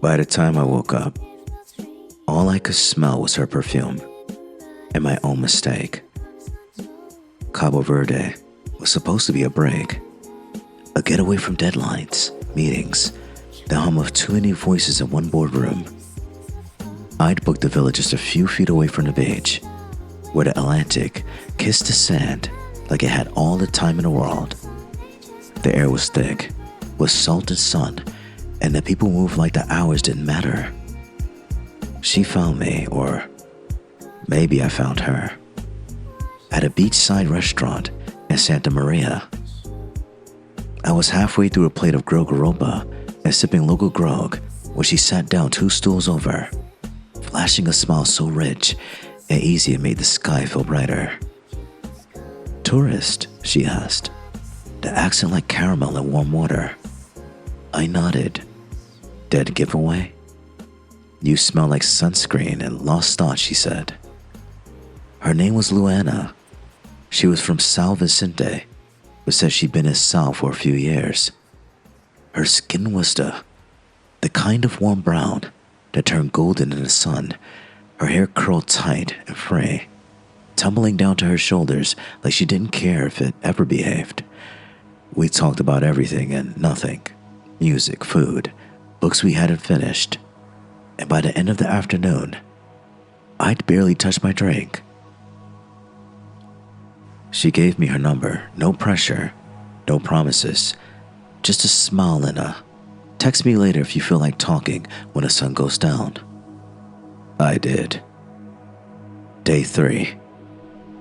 By the time I woke up, all I could smell was her perfume and my own mistake. Cabo Verde was supposed to be a break, a getaway from deadlines, meetings, the hum of too many voices in one boardroom. I'd booked the villa just a few feet away from the beach, where the Atlantic kissed the sand like it had all the time in the world. The air was thick, with salt and sun, and the people moved like the hours didn't matter. She found me, or maybe I found her, at a beachside restaurant in Santa Maria. I was halfway through a plate of grogue and sipping local grogue when she sat down 2 stools over, flashing a smile so rich and easy it made the sky feel brighter. "Tourist?" she asked, the accent like caramel in warm water. I nodded. "Dead giveaway?" "You smell like sunscreen and lost thought," she said. Her name was Luana. She was from São Vicente, but said she'd been in Sal for a few years. Her skin was the kind of warm brown that turned golden in the sun. Her hair curled tight and free, tumbling down to her shoulders like she didn't care if it ever behaved. We talked about everything and nothing. Music, food, books we hadn't finished. And by the end of the afternoon, I'd barely touched my drink. She gave me her number, no pressure, no promises, just a smile and a "text me later if you feel like talking when the sun goes down." I did. Day 3.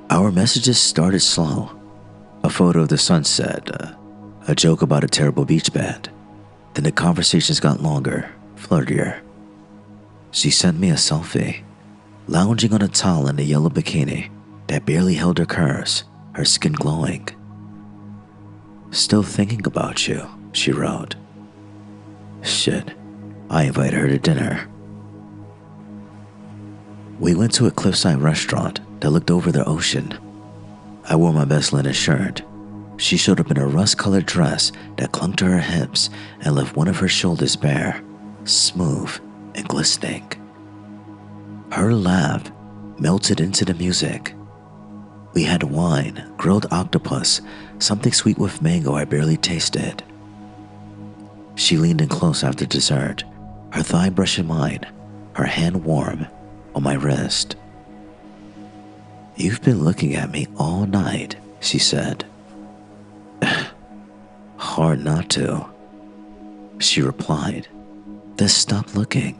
Our messages started slow. A photo of the sunset, a joke about a terrible beach band. Then the conversations got longer, flirtier. She sent me a selfie, lounging on a towel in a yellow bikini that barely held her curves, her skin glowing. "Still thinking about you," she wrote. Shit, I invited her to dinner. We went to a cliffside restaurant that looked over the ocean. I wore my best linen shirt. She showed up in a rust-colored dress that clung to her hips and left one of her shoulders bare, smooth and glistening. Her laugh melted into the music. We had wine, grilled octopus, something sweet with mango I barely tasted. She leaned in close after dessert, her thigh brushing mine, her hand warm on my wrist. "You've been looking at me all night," she said. "Hard not to," she replied. "Then stop looking."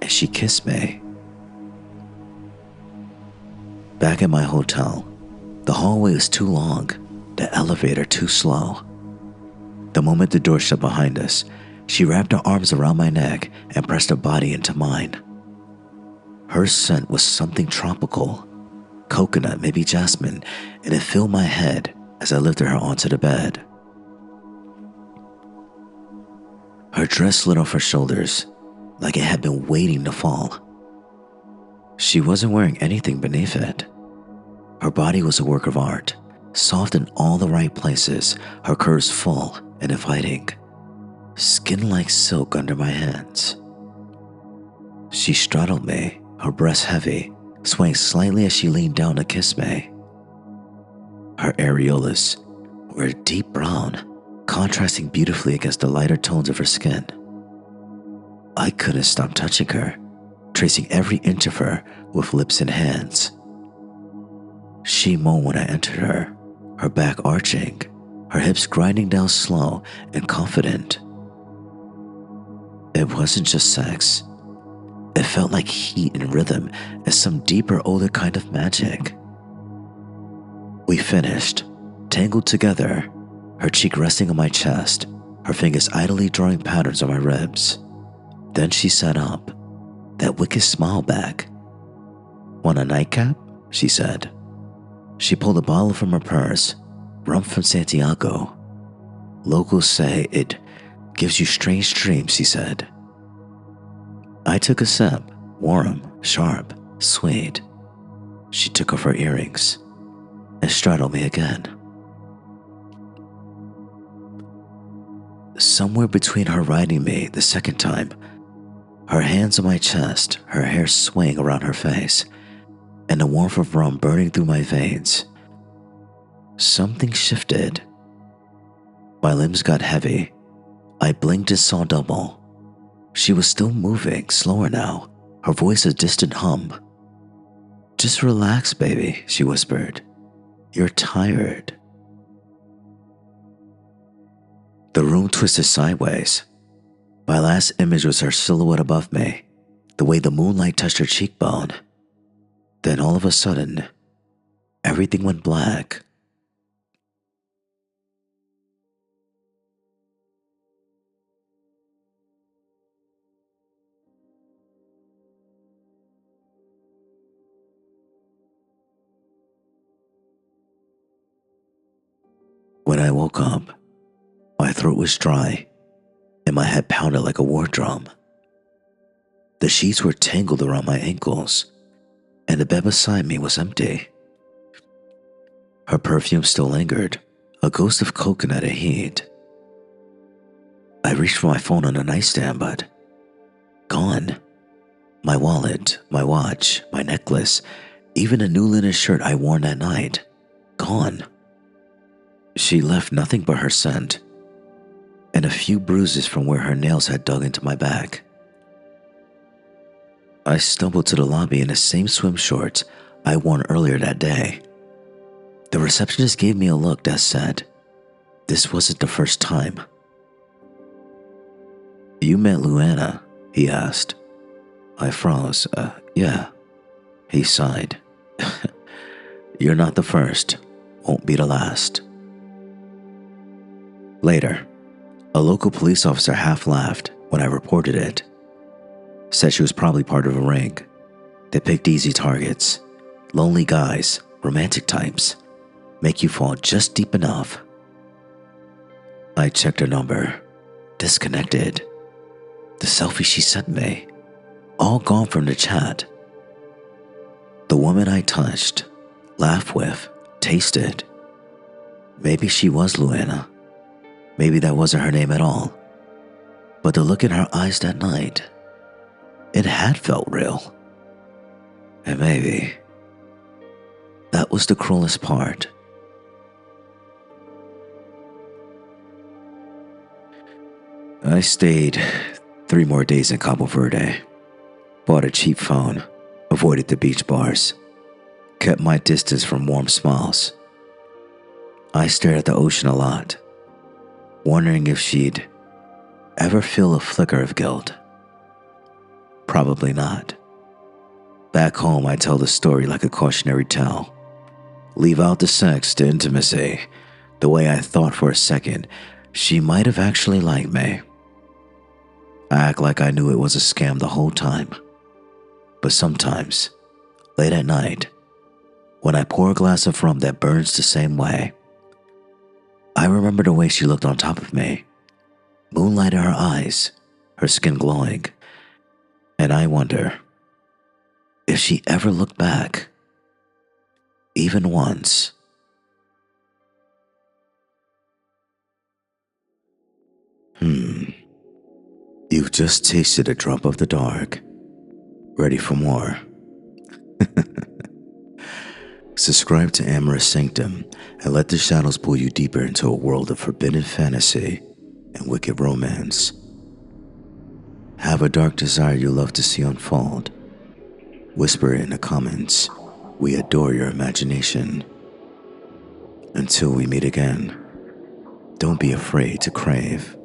And she kissed me. Back at my hotel, the hallway was too long, the elevator too slow. The moment the door shut behind us, she wrapped her arms around my neck and pressed her body into mine. Her scent was something tropical, coconut, maybe jasmine, and it filled my head as I lifted her onto the bed. Her dress slid off her shoulders like it had been waiting to fall. She wasn't wearing anything beneath it. Her body was a work of art, soft in all the right places, her curves full and inviting, skin like silk under my hands. She straddled me, her breast heavy, swaying slightly as she leaned down to kiss me. Her areolas were a deep brown, contrasting beautifully against the lighter tones of her skin. I couldn't stop touching her, tracing every inch of her with lips and hands. She moaned when I entered her back arching, her hips grinding down slow and confident. It wasn't just sex. It felt like heat and rhythm and some deeper, older kind of magic. We finished, tangled together, her cheek resting on my chest, her fingers idly drawing patterns on my ribs. Then she sat up, that wicked smile back. "Want a nightcap?" she said. She pulled a bottle from her purse, rum from Santiago. "Locals say it gives you strange dreams," she said. I took a sip, warm, sharp, sweet. She took off her earrings and straddled me again. Somewhere between her riding me the second time Her hands on my chest, her hair swaying around her face, and the warmth of rum burning through my veins. Something shifted. My limbs got heavy. I blinked and saw double. She was still moving, slower now, her voice a distant hum. "Just relax, baby," she whispered. "You're tired." The room twisted sideways. My last image was her silhouette above me, the way the moonlight touched her cheekbone. Then all of a sudden, everything went black. When I woke up, my throat was dry and my head pounded like a war drum. The sheets were tangled around my ankles, and the bed beside me was empty. Her perfume still lingered, a ghost of coconut and heat. I reached for my phone on the nightstand, but gone. My wallet, my watch, my necklace, even a new linen shirt I worn that night, gone. She left nothing but her scent, and a few bruises from where her nails had dug into my back. I stumbled to the lobby in the same swim shorts I worn earlier that day. The receptionist gave me a look that said, this wasn't the first time. "You met Luana?" he asked. I froze. Yeah. He sighed. "You're not the first. Won't be the last." Later, a local police officer half laughed when I reported it. Said she was probably part of a ring. They picked easy targets. Lonely guys, romantic types. Make you fall just deep enough. I checked her number. Disconnected. The selfie she sent me. All gone from the chat. The woman I touched, laughed with, tasted. Maybe she was Luana. Maybe that wasn't her name at all. But the look in her eyes that night, it had felt real. And maybe that was the cruelest part. I stayed 3 more days in Cabo Verde. Bought a cheap phone, avoided the beach bars, kept my distance from warm smiles. I stared at the ocean a lot, wondering if she'd ever feel a flicker of guilt. Probably not. Back home, I tell the story like a cautionary tale. Leave out the sex, the intimacy, the way I thought for a second she might have actually liked me. I act like I knew it was a scam the whole time. But sometimes, late at night, when I pour a glass of rum that burns the same way, I remember the way she looked on top of me, moonlight in her eyes, her skin glowing, and I wonder if she ever looked back, even once. You've just tasted a drop of the dark. Ready for more? Subscribe to Amorous Sanctum and let the shadows pull you deeper into a world of forbidden fantasy and wicked romance. Have a dark desire you love to see unfold? Whisper it in the comments. We adore your imagination. Until we meet again, don't be afraid to crave.